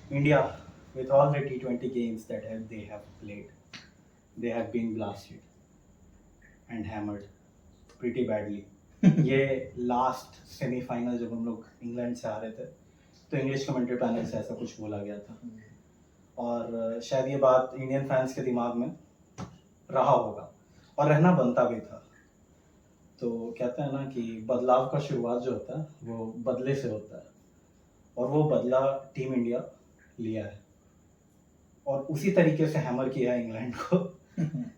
India, with all the T20 games that they have played, they have been blasted and hammered pretty badly. ये last semifinal जब हम लोग England से आ रहे थे तो इंग्लिश कमेंट्री पैनल से ऐसा कुछ बोला गया था और शायद ये बात इंडियन फैंस के दिमाग में रहा होगा और रहना बनता भी था। तो कहते हैं ना कि बदलाव का शुरुआत जो होता है वो बदले से होता है और वो बदला टीम इंडिया लिया है और उसी तरीके से हैमर किया है इंग्लैंड को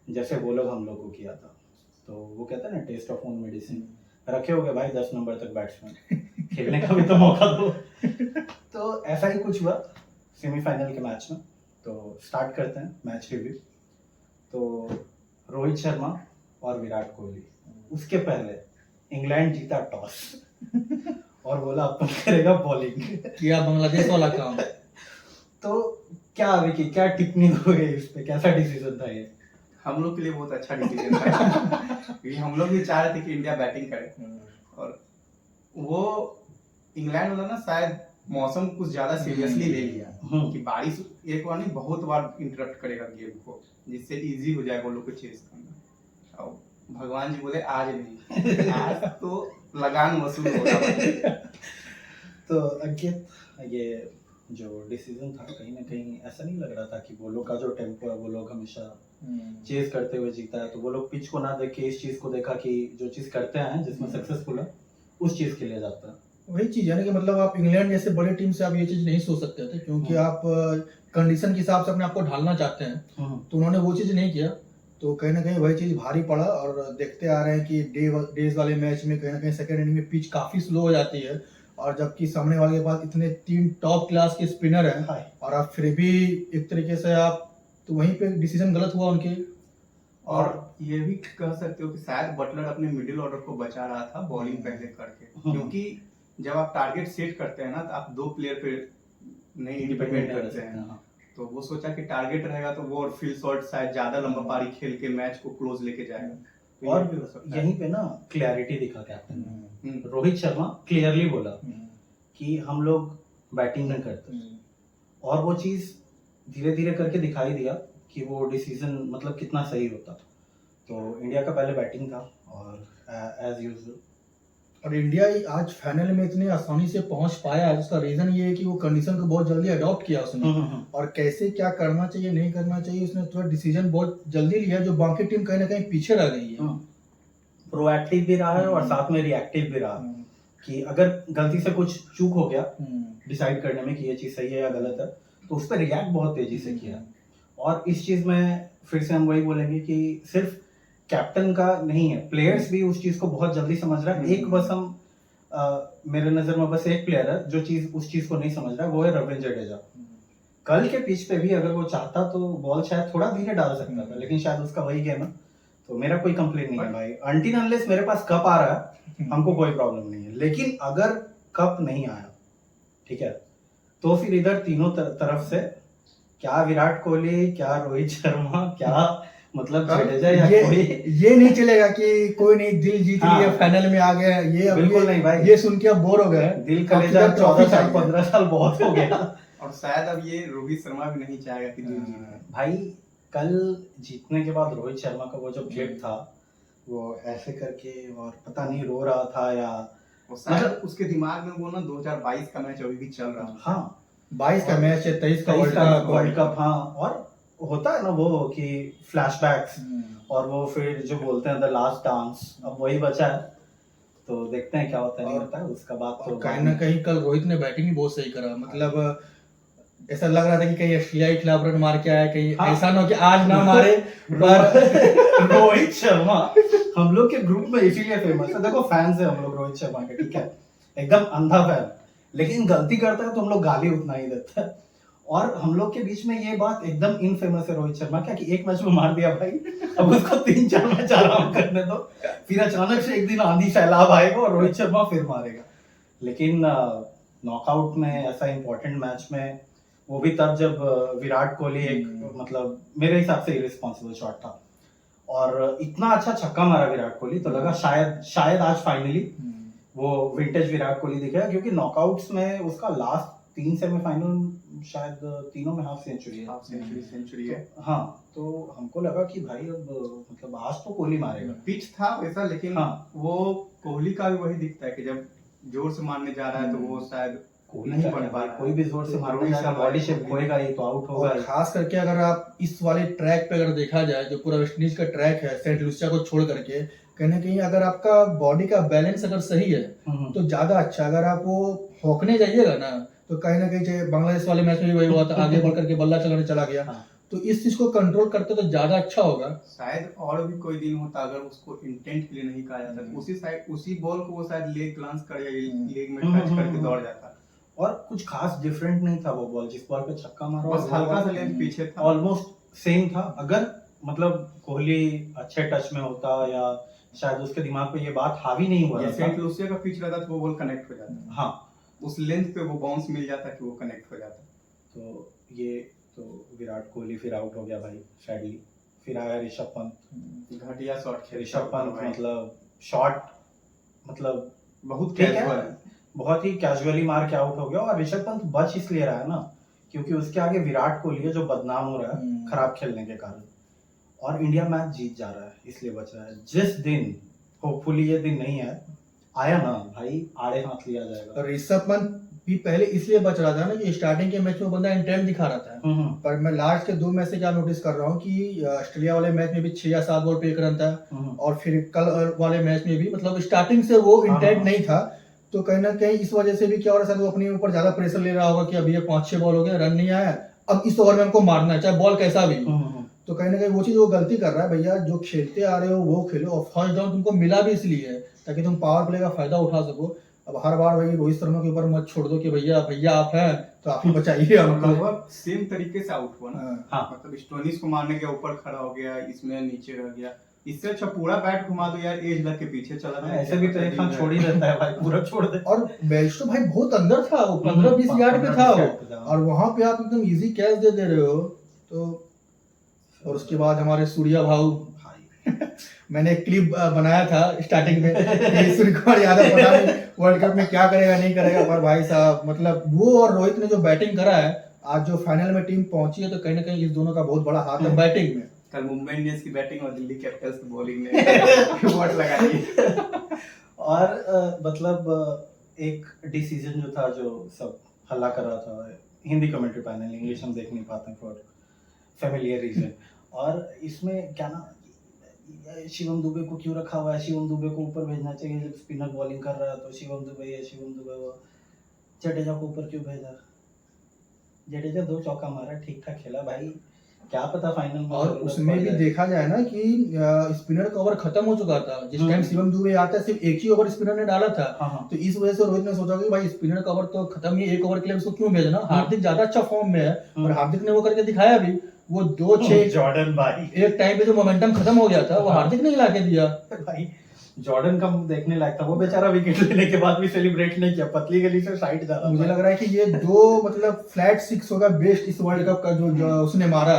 जैसे वो लोग हम लोग को किया था। तो वो कहते हैं ना टेस्ट ऑफ ओन मेडिसिन, रखे होगे भाई 10 नंबर तक बैट्समैन, खेलने का भी तो मौका दो। तो ऐसा ही कुछ हुआ सेमीफाइनल के मैच में। तो स्टार्ट करते हैं मैच रिव्यू। तो रोहित शर्मा और विराट कोहली, उसके पहले इंग्लैंड जीता टॉस और बोला अपन करेगा बॉलिंग, किया बांग्लादेश वाला काम। तो क्या विकी, क्या टिप्पणी दोगे इस पे, कैसा डिसीजन था ये? हम लोग के लिए बहुत अच्छा डिसीजन था क्योंकि हम लोग भी चाह रहे थे कि इंडिया बैटिंग करे और वो इंग्लैंड वाला ना शायद मौसम कुछ ज्यादा सीरियसली ले लिया कि बारिश एक बार नहीं बहुत बार इंटरप्ट करेगा गेम को, जिससे इजी हो जाएगा वो लोग को चेस करना। और भगवान जी बोले आज नहीं, आज तो लगान वसूल होगा। तो अंकित, ये जो डिसीजन था कहीं ना कहीं ऐसा नहीं लग रहा था कि वो लोग का जो टेम्पो है वो लोग हमेशा चेज करते हुए जीता है, तो वो लोग पिच को ना देख के इस चीज को देखा कि जो चीज करते हैं जिसमें सक्सेसफुल है उस चीज के लिए जाता है। वही चीज है ना कि मतलब आप इंग्लैंड जैसे बड़ी टीम से आप ये चीज नहीं सोच सकते थे क्योंकि आप कंडीशन के हिसाब से अपने आप को ढालना चाहते हैं, तो उन्होंने वो चीज नहीं किया। तो कहीं ना कहीं वही चीज भारी पड़ा और देखते आ रहे हैं कि डेज वाले मैच में कहीं ना कहीं सेकंड इनिंग में पिच काफी स्लो हो जाती है और जबकि सामने वाले के पास इतने 3 टॉप क्लास के स्पिनर हैं और आप फिर भी एक तरीके से आप, तो वहीं पे डिसीजन गलत हुआ उनके। और ये भी कह सकते हो कि शायद बटलर अपने मिडिल ऑर्डर को बचा रहा था बॉलिंग पहले करके, क्योंकि जब आप टारगेट सेट करते हैं ना तो आप 2 प्लेयर पे नहीं डिपेंड करते हैं। तो वो सोचा कि टारगेट रहेगा तो वो और फील्ड शॉट शायद ज्यादा लंबा पारी खेल के मैच को क्लोज लेके जाएगा। तो और यहीं पे ना क्लैरिटी दिखा कैप्टन ने, रोहित शर्मा क्लियरली बोला कि हम लोग बैटिंग नहीं करते और वो चीज धीरे धीरे करके दिखाई दिया कि वो डिसीजन मतलब कितना सही होता। तो इंडिया का पहले बैटिंग था और एज यूजुअल, और इंडिया आज फाइनल में इतने आसानी से पहुंच पाया उसका रीजन ये है कि वो कंडीशन को बहुत जल्दी अडॉप्ट किया उसने और कैसे क्या करना चाहिए नहीं करना चाहिए उसने थोड़ा डिसीजन बहुत जल्दी लिया, जो बाकी टीम कहीं ना कहीं पीछे रह गई है। प्रोएक्टिव भी रहा है और साथ में रिएक्टिव भी रहा कि अगर गलती से कुछ चूक हो गया डिसाइड करने में कि ये चीज सही है या गलत है तो उस पर रिएक्ट बहुत तेजी से किया। और इस चीज में फिर से हम वही बोलेंगे कि सिर्फ कैप्टन का नहीं है, प्लेयर्स भी उस चीज को बहुत जल्दी समझ रहा है। एक बस हम मेरे नजर में बस एक प्लेयर है जो चीज उस चीज को नहीं समझ रहा है, वो है रविंद्र जडेजा। कल के पिच पे भी अगर वो चाहता तो बॉल शायद थोड़ा धीरे डाल सकता था, लेकिन शायद उसका वही गेम है। तो मेरा कोई कंप्लेन नहीं है भाई, अनटिल अनलेस मेरे पास कप आ रहा है हमको कोई प्रॉब्लम नहीं है, लेकिन अगर कप नहीं आया ठीक है तो फिर इधर तीनों तरफ से क्या विराट कोहली, क्या रोहित शर्मा, क्या मतलब जडेजा या ये नहीं चलेगा कि कोई नहीं दिल जीत लिया फाइनल में आ गया, ये बिल्कुल नहीं भाई, ये सुन के अब बोर हो गए। दिल कलेजा 14 साल 15 साल बहुत हो गया और शायद अब ये रोहित शर्मा भी नहीं चाहेगा कि दिल जीते। भाई कल जीतने के बाद रोहित शर्मा का वो जो क्लिप था वो ऐसे करके और पता नहीं रो रहा था या मतलब उसके दिमाग में वो ना 2022 का मैच अभी भी चल रहा है। हाँ 22 का मैच है, 23 का वर्ल्ड कप। हाँ, और होता है ना वो कि फ्लैशबैक्स और वो फिर जो बोलते हैं द लास्ट डांस, अब वही बचा है तो देखते हैं क्या होता है नहीं होता है उसका बात। तो कहीं ना कहीं कल रोहित ने बैटिंग भी बहुत सही करा, मतलब ऐसा लग रहा था कि कहीं ऑस्ट्रेलिया के खिलाफ रन मार के आया, कहीं ऐसा ना हो कि आज ना मारे। पर रोहित शर्मा हम लोग के ग्रुप में इसीलिए फेमस है, देखो फैंस है हम लोग रोहित शर्मा के, ठीक है एकदम अंधा फैन, लेकिन गलती करता है तो हम लोग गाली उतना ही देता है। और हम लोग के बीच में ये बात एकदम इनफेमस है रोहित शर्मा क्या कि एक मैच में मार दिया भाई, अब उसको 3-4 मैच आराम करने दो, फिर अचानक से एक दिन आंधी सैलाब आएगा और रोहित शर्मा फिर मारेगा। लेकिन नॉकआउट में ऐसा इंपॉर्टेंट मैच में वो भी तब जब विराट कोहली एक मतलब मेरे हिसाब से इररिस्पॉन्सिबल शॉट था और इतना अच्छा छक्का मारा विराट कोहली, तो लगा शायद आज फाइनली वो विंटेज विराट कोहली दिखेगा, क्योंकि नॉकआउट्स में उसका लास्ट 3 सेमीफाइनल शायद तीनों में हाफ सेंचुरी है। हाफ सेंचुरी है। हाँ, तो हमको लगा कि भाई अब मतलब आज तो कोहली मारेगा। पिच था वैसा, लेकिन हाँ। वो कोहली का भी वही दिखता है कि जब जोर से मारने जा रहा है तो वो शायद कोहली नहीं का बन क्या पा भाई, रहा है। कोई भी जोर से तो मारने रोहित जाएगा, शर्मा बॉडी है, शेप कोहली। खोएगा ही तो आउट होगा और ही। खास करके अगर आप इस वाले ट्रैक पे अगर देखा जाए, जो पूरा वेस्ट इंडीज का ट्रैक है सेंट लूसिया को छोड़ करके, कहीं ना कहीं अगर आपका बॉडी का बैलेंस अगर सही है तो ज्यादा अच्छा। अगर आप वो हौकने जाइएगा ना तो कहीं ना कहीं चाहे बांग्लादेश वाले मैच में भी वही हुआ था, आगे बढ़ करके बल्ला चलाने चला गया। हाँ। तो इस चीज को कंट्रोल करते तो ज्यादा अच्छा होगा। शायद और भी कोई दिन होता अगर उसको इंटेंट के लिए नहीं कहा जाता, उसी बॉल को वो शायद लेग ग्लांस कर या लेग में टच करके दौड़ जाता। और कुछ खास डिफरेंट नहीं था वो बॉल, जिस बॉल पे छक्का मारा बस हल्का सा लेंथ पीछे था, ऑलमोस्ट सेम था। अगर मतलब कोहली अच्छे टच में होता या शायद उसके दिमाग पे ये बात हावी नहीं हुआ ये था। सेंट लूसिया का पिच रहता तो वो बॉल कनेक्ट हो जाता। हाँ, उस लेंथ पे वो बाउंस मिल जाता कि वो कनेक्ट हो जाता। तो ये तो विराट कोहली फिर आउट हो गया भाई सैडली। फिर आया ऋषभ पंत। घटिया शॉट खेल ऋषभ पंत मतलब शॉट मतलब बहुत ठीक है, कैजुअल, बहुत ही कैजुअली मार के आउट हो गया। और ऋषभ पंत बच इसलिए रहा है ना क्योंकि उसके आगे विराट कोहली है जो बदनाम हो रहा है खराब खेलने के कारण, और इंडिया मैच जीत जा रहा है इसलिए बच रहा है। जिस दिन होपफुली ये दिन नहीं आया ना भाई, आड़े हाथ लिया जाएगा। और ऋषभ पंत भी पहले इसलिए बच रहा था ना कि स्टार्टिंग के मैच में बंदा इंटेंट दिखा रहा था। पर मैं लास्ट के 2 मैच से क्या नोटिस कर रहा हूँ कि ऑस्ट्रेलिया वाले मैच में भी 6 या 7 बॉल पे 1 रन था, और फिर कल वाले मैच में भी मतलब स्टार्टिंग से वो इंटेंट नहीं था। तो कहीं ना कहीं इस वजह से भी क्या हो रहा है, वो अपने ऊपर ज्यादा प्रेशर ले रहा होगा कि अभी ये 5-6 बॉल हो गए, रन नहीं आया, अब इस ओवर में हमको मारना है चाहे बॉल कैसा भी। तो कहीं ना कहीं वो चीज वो गलती कर रहा है। भैया जो खेलते आ रहे हो वो खेलो, और फर्स्ट डाउन तुमको मिला भी इसलिए है ताकि तुम पावर प्ले का फायदा उठा सको। अब हर बार भाई रोहित शर्मा के ऊपर मत छोड़ दो कि भैया आप हैं तो आप ही बचाइए हमको। लगभग सेम तरीके से आउट हुआ ना। हाँ। मतलब स्टोनिस को मारने के ऊपर खड़ा हो गया, इसमें नीचे रह गया। इससे अच्छा पूरा बैट घुमा दो यार, एज लग के पीछे चला जाए। ऐसे भी तो एक हाथ छोड़ ही देता है भाई, पूरा छोड़ दे। और बेल्स्टो भाई बहुत अंदर था, वो 15-20 यार्ड पे था वो, और वहां पे आप एकदम इजी कैच दे रहे हो। तो और उसके बाद हमारे सूर्या भाऊ मैंने एक क्लिप बनाया था स्टार्टिंग में कि सूर्य कुमार यादव पता नहीं वर्ल्ड कप में क्या करेगा नहीं करेगा, पर भाई साहब मतलब वो और रोहित ने जो बैटिंग करा है, आज जो फाइनल में टीम पहुंची है तो कहीं ना कहीं इस दोनों का बहुत बड़ा हाथ है बैटिंग में। कल मुंबई इंडियंस की बैटिंग और दिल्ली कैपिटल्स की बॉलिंग ने वोट लगाई। और मतलब एक डिसीजन जो था जो सब हल्ला कर रहा था, हिंदी कमेंट्री पैनल, इंग्लिश हम देख नहीं पाते फॉर फेमिलियर रीजन। और इसमें क्या ना, शिवम दुबे को क्यों रखा हुआ है, शिवम दुबे को ऊपर भेजना चाहिए जब स्पिनर बॉलिंग कर रहा है, तो शिवम दुबे वो जडेजा को ऊपर क्यों भेजा। जडेजा 2 चौका मारा, ठीक ठाक खेला भाई, क्या पता फाइनल में। और उसमें भी देखा जाए ना कि स्पिनर का ओवर खत्म हो चुका था जिस टाइम शिवम दुबे आता है, सिर्फ एक ही ओवर स्पिनर ने डाला था। तो इस वजह से रोहित ने सोचा कि भाई स्पिनर का ओवर तो खत्म ही, 1 ओवर के लिए उसको क्यों भेजना। हार्दिक ज्यादा अच्छा फॉर्म में है और हार्दिक ने वो करके दिखाया भी। वो 2-6 जॉर्डन भाई एक टाइम पे जो मोमेंटम खत्म हो गया था वो हार्दिक ने ला के दिया भाई। जॉर्डन का देखने लायक था, वो बेचारा विकेट लेने के बाद भी सेलिब्रेट नहीं किया, पतली गली से साइड जा रहा। मुझे लग रहा है कि ये 2 मतलब फ्लैट 6 होगा बेस्ट इस वर्ल्ड कप का जो उसने मारा।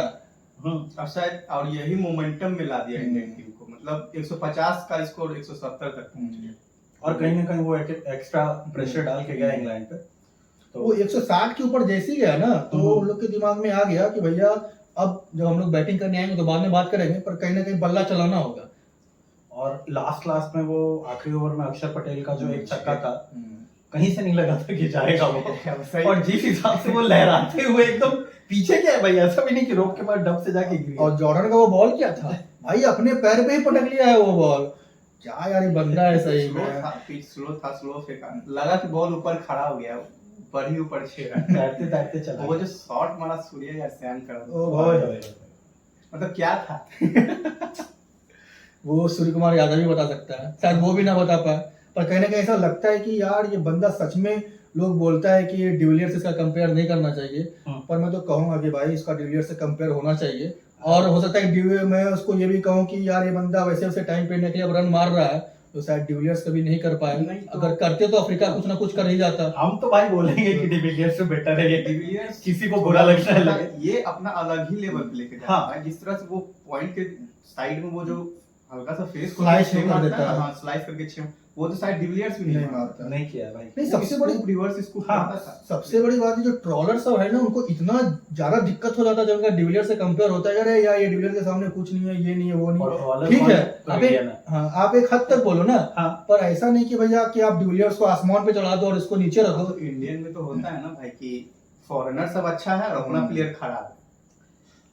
अब शायद और यही मोमेंटम में ला दिया इंडियन टीम को, मतलब 150 का स्कोर 170 तक पहुंच गया। और कहीं ना कहीं वो एक्स्ट्रा प्रेशर डाल के गया इंग्लैंड पे। तो वो 160 के ऊपर जैसे ही गया ना तो उन लोग के दिमाग में आ गया कि भैया अब जब हम लोग बैटिंग करने आएंगे तो बाद में बात करेंगे, पर कहीं ना कहीं बल्ला चलाना होगा। और लास्ट में वो आखिरी ओवर में अक्षर पटेल का जो एक छक्का था, कहीं से नहीं लगा था कि जाएगा वो, और जिस हिसाब से वो लहराते हुए एकदम पीछे क्या है भाई, ऐसा भी नहीं कि रोक के बाद डब से जाके गिरी। और जॉर्डन का वो बॉल क्या था भाई, अपने पैर पे ही पटक लिया है वो बॉल। क्या यार ये बंदा है सही में। पिच स्लो फेंका, लगा कि बॉल ऊपर खड़ा हो गया, ऊपर ही ऊपर 6 रन तैरते चला। वो जो शॉट मारा सूर्य यार सैम कर, ओ भाई मतलब क्या था। वो सूर्य कुमार यादव भी बता सकता है, शायद वो भी ना बता पाए, पर कहीं ना कहीं ऐसा लगता है कि यार ये बंदा सच में, लोग बोलता है कि डिविलियर्स से इसका कंपेयर नहीं करना चाहिए, पर मैं तो कहूंगा कि भाई इसका डिविलियर्स से कंपेयर होना चाहिए। और हो सकता है कि मैं उसको ये भी कहूँ कि यार ये बंदा वैसे टाइम पे निकले अब रन मार रहा है तो शायद डिविलियर्स कभी नहीं कर पाए। तो अगर करते तो अफ्रीका कुछ ना कुछ कर ही जाता। हम तो भाई बोलेंगे कि डिविलियर्स से बेटर है ये, डिविलियर्स किसी को बुरा लगता है, ये अपना अलग ही लेवल पे लेके जाता है। जिस तरह से वो पॉइंट के साइड में वो जो हल्का सा फेस को स्लाइस कर देता है, हां स्लाइस करके वो तो शायद डिविलियर्स भी नहीं नहीं मारता। नहीं किया भाई। नहीं, सबसे बड़ी रिवर्स स्कूप हाँ, मारता था। सबसे बड़ी बात है जो ट्रॉलर सब है ना, उनको इतना ज्यादा दिक्कत हो जाता है जब उनका डिविलियर से कंपेयर होता है, अरे यार ये डिविलियर के सामने कुछ नहीं है, ये नहीं है, वो नहीं और है। बॉलर ठीक कौन है, तो आप इंडियन एक है। हाँ आप एक हद तक बोलो ना, हाँ पर ऐसा नहीं कि भैया कि आप डिविलियर्स को आसमान पे चढ़ा दो और इसको नीचे रखो। तो इंडियन में तो होता है ना भाई कि फॉरेनर सब अच्छा है और अपना प्लेयर खराब है।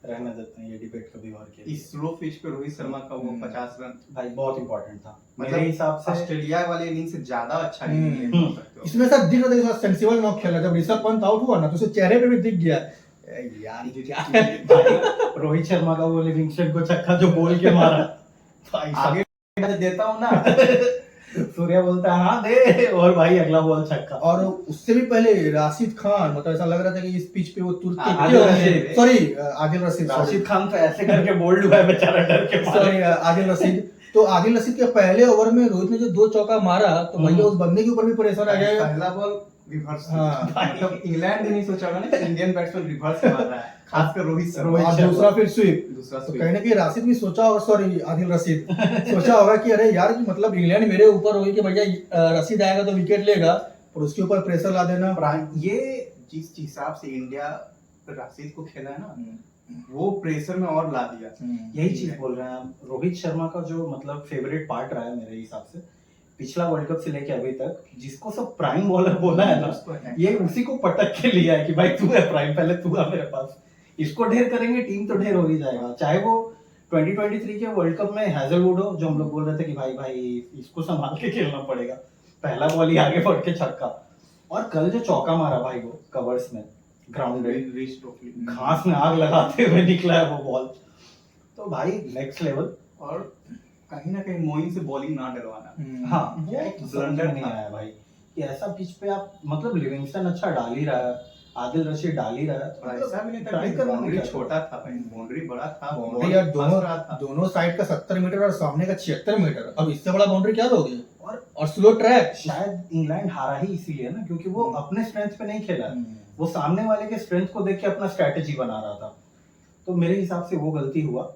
रहने देते हैं ये डिबेट कभी और के लिए। इस स्लो पिच पे रोहित शर्मा का वो 50 रन भाई बहुत इंपॉर्टेंट था मेरे मतलब हिसाब से। ऑस्ट्रेलिया वाले इनिंग से ज्यादा अच्छा हम्म, नहीं बोल सकते हो। इसमें सब दिख रहा था सेंसिबल नॉक खेला, जब ऋषभ पंत आउट हुआ ना तो उसके चेहरे पे भी दिख गया यार ये क्या है। भाई रोहित शर्मा का वो लिविंग शेट को छक्का जो बोल के मारा भाई आगे मैं देता हूँ ना सूर्या बोलता है हाँ दे, और भाई अगला बॉल छक्का। और उससे भी पहले राशिद खान, मतलब ऐसा लग रहा था कि इस पिच पे वो तुरंत आदिल रशीद। सॉरी आदिल रशीद राशिद खान तो ऐसे करके बोल्ड हुआ है बेचारा, डर के मारे। सॉरी आदिल रशीद। तो आदिल रशीद के पहले ओवर में रोहित ने जो 2 चौका मारा तो भैया उस बंदे के ऊपर भी प्रेशर आ गया। पहला बॉल रिवर्स हाँ। मतलब इंग्लैंड ने नहीं सोचा होगा ना कि इंडियन बैट्समैन रिवर्स मार रहा है, खासकर रोहित शर्मा। और दूसरा फिर स्वीप। दूसरा तो स्वीप। कहीं ना कहीं राशिद भी सोचा होगा, सॉरी आदिल रशीद सोचा होगा कि अरे यार कि मतलब इंग्लैंड मेरे ऊपर होगी कि भैया रशीद आएगा तो विकेट लेगा और उसके ऊपर प्रेशर ला देना। ये जिस हिसाब से इंडिया राशिद को खेला है ना, वो प्रेशर में और ला दिया। यही चीज बोल रहे हैं हम। रोहित शर्मा का जो मतलब फेवरेट पार्ट रहा है मेरे हिसाब से पिछला वर्ल्ड कप से लेके अभी तक, जिसको सब प्राइम बॉलर बोला है ना, उसको attack ये उसी को पटक के लिया है कि भाई तू है प्राइम, पहले तू आ मेरे पास। इसको ढेर करेंगे टीम तो ढेर हो ही जाएगा, चाहे वो 2023 के वर्ल्ड कप में हैजलवुड हो, जो हम लोग बोल रहे थे कि भाई भाई इसको संभाल के खेलना पड़ेगा, पहला बॉल ही आगे बढ़ के छक्का। और कल जो चौका मारा भाई वो कवर्स में ग्राउंडेड रिच टोपली घास में आग लगाते हुए निकला है वो बॉल, तो भाई नेक्स्ट लेवल। और कहीं ना कहीं मोइन से बॉलिंग ना डलवाना। हाँ वो क्या एक ब्लंडर ब्लंडर नहीं था। आया भाई कि ऐसा पिच पे आप मतलब लिविंगस्टन अच्छा डाल ही रहा है, आदिल रशीद डाल ही रहा है, तो और ऐसा भी नहीं था ट्राई कि करना बाउंड्री नहीं छोटा था भाई, बाउंड्री बड़ा था। बाउंड्री बॉल यार फंस रहा था। दोनों साइड का 70 मीटर और सामने का 76 मीटर, अब इससे बड़ा बाउंड्री क्या दोगे। और और स्लो ट्रैक। शायद इंग्लैंड हारा ही इसीलिए ना, क्योंकि वो अपने स्ट्रेंथ पे नहीं खेला, वो सामने वाले के स्ट्रेंथ को देख के अपना स्ट्रेटेजी बना रहा था, तो मेरे हिसाब से वो गलती हुआ।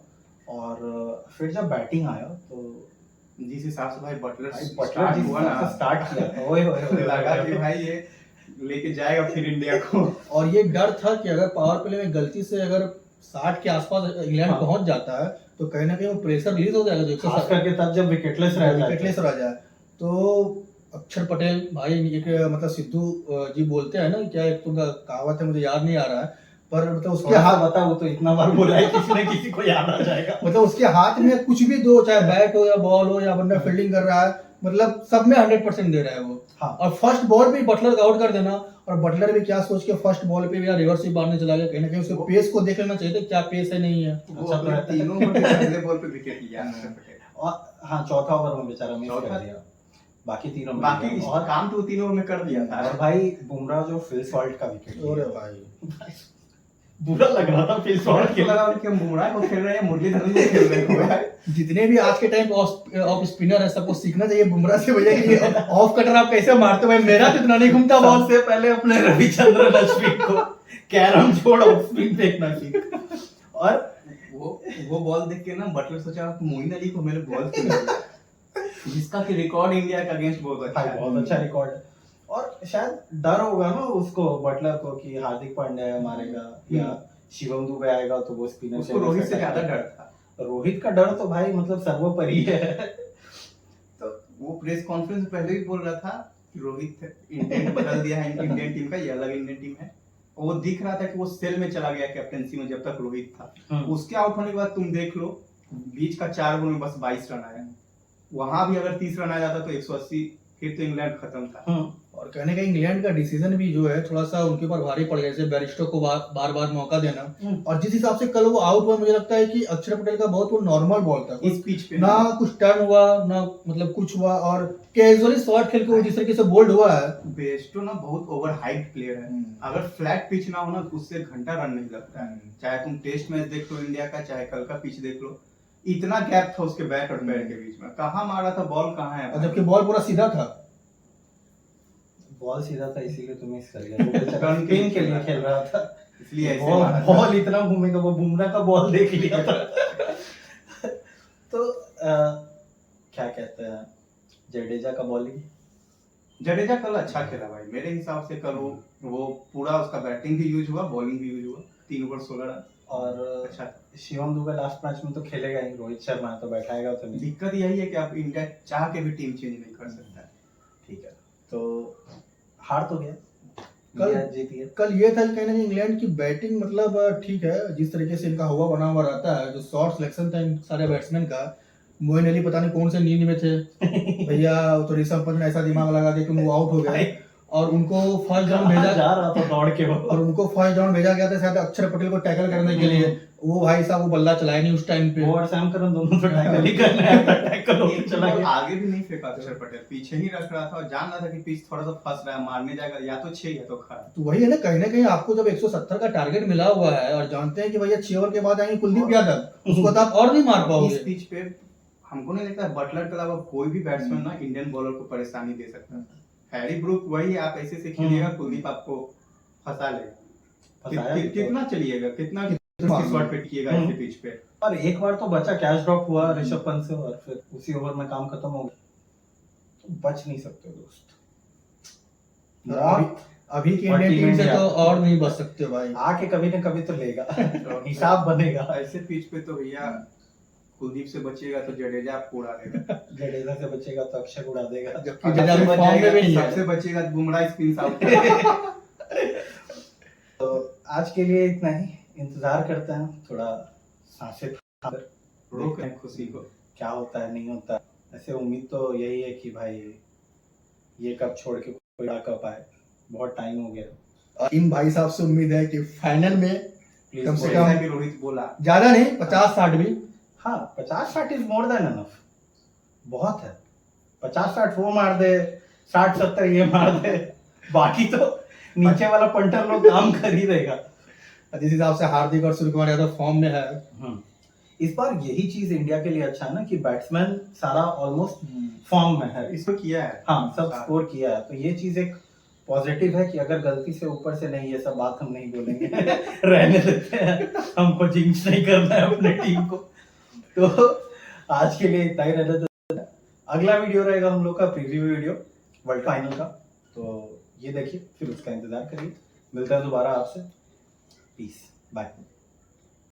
और फिर जब बैटिंग आया तो जिस हिसाब से भाई बटलर बटलर स्टार्ट जिस हुआ हिसाब से ना, स्टार्ट किया ओए होए होए लगा कि भाई ये लेके जाएगा फिर इंडिया को। और ये डर था कि अगर पावर प्ले में गलती से अगर 60 के आसपास इंग्लैंड हाँ। पहुंच जाता है तो कहीं ना कहीं वो प्रेशर रिलीज हो जाएगा, जो खास करके तब जब विकेटलेस रह जाए विकेटलेस रह जाए। तो अक्षर पटेल भाई एक मतलब सिद्धू जी बोलते हैं ना, क्या एक तो उनका कहावत है, मुझे याद नहीं आ रहा है, पर मतलब उसके हाथ बता, वो तो इतना बार बोला है किसी न किसी को याद आ जाएगा। मतलब उसके हाथ में कुछ भी दो, चाहे बैट हो या बॉल हो या बंदा फील्डिंग कर रहा है, मतलब सब में 100% दे रहा है वो। हाँ। और फर्स्ट बॉल पे बटलर का आउट कर देना, और बटलर भी क्या सोच के फर्स्ट बॉल पे भी यार रिवर्स स्वीप मारने चला गया, कहीं ना कहीं उसके पेस को देख लेना चाहिए था, क्या पेस है नहीं है। वो अच्छा, अपने तो- तीनों को पहले बॉल पे विकेट लिया अक्षर पटेल। और हाँ चौथा ओवर में बेचारा मिस चौथा- कर दिया, बाकी तीनों में बाकी दिया। और काम तो तीनों में कर दिया था। और भाई बुमराह जो फिल सॉल्ट का विकेट अरे भाई बुरा लग रहा था फिल सॉल्ट के खेला। लगा कि हम बुमराह को खेल रहे हैं, मुरलीधरन को खेल रहे हैं। जितने भी आज के टाइम ऑफ स्पिनर है सबको सीखना चाहिए बुमराह से, भैया कि ऑफ कटर आप कैसे मारते हो। भाई मेरा तो इतना नहीं घूमता बॉल। सबसे पहले अपने रविचंद्रन अश्विन को कैरम छोड़ ऑफ स्पिन फेंकना सीख। और वो बॉल देख के ना बटलर सोचा मोइन अली को मेरे बॉल क्यों नहीं दिया? जिसका कि रिकॉर्ड इंडिया का अगेंस्ट बहुत अच्छा भाई है। बहुत अच्छा रिकॉर्ड है। और शायद डर होगा ना उसको बटलर को कि हार्दिक पांड्या मारेगा या शिवम दुबे आएगा तो वो स्पिनर उसको रोहित से ज्यादा डर था। रोहित का डर तो भाई मतलब सर्वोपरि है। तो वो प्रेस कॉन्फ्रेंस पहले भी बोल रहा था कि रोहित इंटेंट बदल दिया है इंडियन टीम का, ये अलग इंडियन टीम है। और वो दिख रहा था कि वो सेल में चला गया कैप्टनसी में जब तक रोहित था। उसके आउट होने के बाद तुम देख लो बीच का 4 ओवर में बस 22 रन आया, वहां भी अगर 30 रन आ जाता तो 180, फिर तो इंग्लैंड खत्म था। और कहने का इंग्लैंड का डिसीजन भी जो है थोड़ा सा उनके ऊपर भारी पड़ गया, जैसे बैरिस्टो को बार बार मौका देना। और जिस हिसाब से कल वो आउट हुआ, मुझे लगता है कि अक्षर पटेल का बहुत वो नॉर्मल बॉल था, इस पिच पे ना कुछ टर्न हुआ ना मतलब कुछ हुआ, और कैजुअली शॉट खेल के वो जिस तरीके से बोल्ड हुआ है। बेस्टो ना बहुत ओवर हाइट प्लेयर है। अगर फ्लैट पिच ना हो ना तो उससे घंटा रन नहीं लगता है। चाहे तुम टेस्ट मैच देख लो इंडिया का, चाहे कल का पिच देख लो, इतना गैप था उसके बैट और पैर के बीच में, कहाँ मारा था बॉल, कहाँ है। और जबकि बॉल पूरा सीधा था। बॉल सीधा था इसीलिए तो मिस कर गया, वो बेचारा स्पिन के लिए खेल रहा था, इसलिए ऐसे मारा था। बॉल इतना घूमेगा, वो बुमराह का बॉल देख लिया था। तो क्या कहते हैं, जडेजा का बॉलिंग जडेजा कल अच्छा खेला भाई, मेरे हिसाब से कल वो पूरा उसका बैटिंग भी यूज हुआ, बॉलिंग भी यूज हुआ, 3 ओवर 16 रन। और अच्छा, शिवम दुबे लास्ट मैच में तो खेलेगा ही, रोहित शर्मा है तो बैठाएगा तो नहीं। दिक्कत यही है कि आप इंडिया चाह के भी टीम चेंज नहीं कर सकता है। ठीक है, तो हार तो गया, कल इंडिया जीती है। कल ये था कि कहीं ना कहीं इंग्लैंड की बैटिंग मतलब ठीक है, जिस तरीके से इनका हुआ बना हुआ रहता है, जो शॉट सिलेक्शन था इन सारे बैट्समैन का, मोइन अली पता नहीं कौन से नींद में थे भैया, तो ऋषभ पंत ने ऐसा दिमाग लगा दिया कि वो आउट हो गए और उनको फर्स्ट राउंड भेजा जा रहा था दौड़ के वो, और उनको फर्स्ट राउंड भेजा गया था शायद अक्षर पटेल को टैकल करने के लिए। वो भाई साहब वो बल्ला चलाया नहीं उस टाइम पे। वो और सैम करन दोनों तो टैकल ही कर रहे हैं, टैकल होके चला और गया। आगे भी नहीं फेंका अक्षर पटेल, पीछे ही रख रहा था और जान रहा था कि पिच थोड़ा सा फंस रहा है, मारने जाएगा या तो 6 या तो खड़ा। तो वही है ना कहीं आपको जब 170 का टारगेट मिला हुआ है और जानते हैं कि भैया 6 ओवर के बाद आएंगे कुलदीप यादव, उसको तो आप और नहीं मार इस पाओगे। पिच पे हमको नहीं लगता बटलर के अलावा कोई भी बैट्समैन ना इंडियन बॉलर को परेशानी दे सकता है। हैरी ब्रूक वही, आप ऐसे से खेलिएगा, कुलदीप आपको फंसा लेगा। फंसाया भी तो। कितना चलिएगा, कितना शॉट पे टिकिएगा ऐसे पिच पे। और एक बार तो बचा, कैच ड्रॉप हुआ ऋषभ पंत से और फिर उसी ओवर में काम खत्म हो गया। तो बच नहीं सकते दोस्त, अभी की और इंडियन टीम टीम से इंडिया। तो और नहीं बच सकते भाई। आके कभी न कभी तो लेगा, हिसाब बनेगा। ऐसे पिच पे तो भैया कुलदीप से बचेगा तो जडेजा आपको उड़ा देगा, जडेजा से बचेगा तो अक्षर उड़ा देगा। जबकि जडेजा भी फॉर्म में भी नहीं है। सबसे बचेगा तो बुमराह स्पिन आउट। तो आज के लिए इतना ही, इंतजार करते हैं, थोड़ा सांसें थामकर रोक रहे हैं खुशी को। क्या होता है नहीं होता। ऐसे उम्मीद तो यही है कि भाई ये कप छोड़ के कोई बड़ा कप आए, बहुत टाइम हो गया। इन भाई साहब से उम्मीद है कि फाइनल में प्लीज कम से बोलो। कम- जैसा कि रोहित बोला, ज्यादा नहीं 50-60 भी। हाँ 50-60 इज मोर देन एनफ, बहुत है। 50-60 वो मार दे, 60-70 ये मार दे, बाकी तो नीचे वाला पंटर लोग काम कर ही देगा। जिस हिसाब से हार्दिक और सूर्यकुमार यादव फॉर्म में है, इस बार यही चीज इंडिया के लिए अच्छा है ना कि बैट्समैन सारा ऑलमोस्ट फॉर्म में है। इसको किया है। हाँ सब स्कोर किया है, तो ये चीज एक पॉजिटिव है कि अगर गलती से ऊपर से नहीं, ये सब बात हम नहीं बोलेंगे रहने देते हैं, हमको जिंक्स नहीं करना है अपने टीम को। तो आज के लिए इतना ही रहने देते हैं। अगला वीडियो रहेगा हम लोग का प्रीव्यू वीडियो वर्ल्ड फाइनल का, तो ये देखिए, फिर उसका इंतजार करिए। मिलते हैं दोबारा आपसे, पीस, बाय।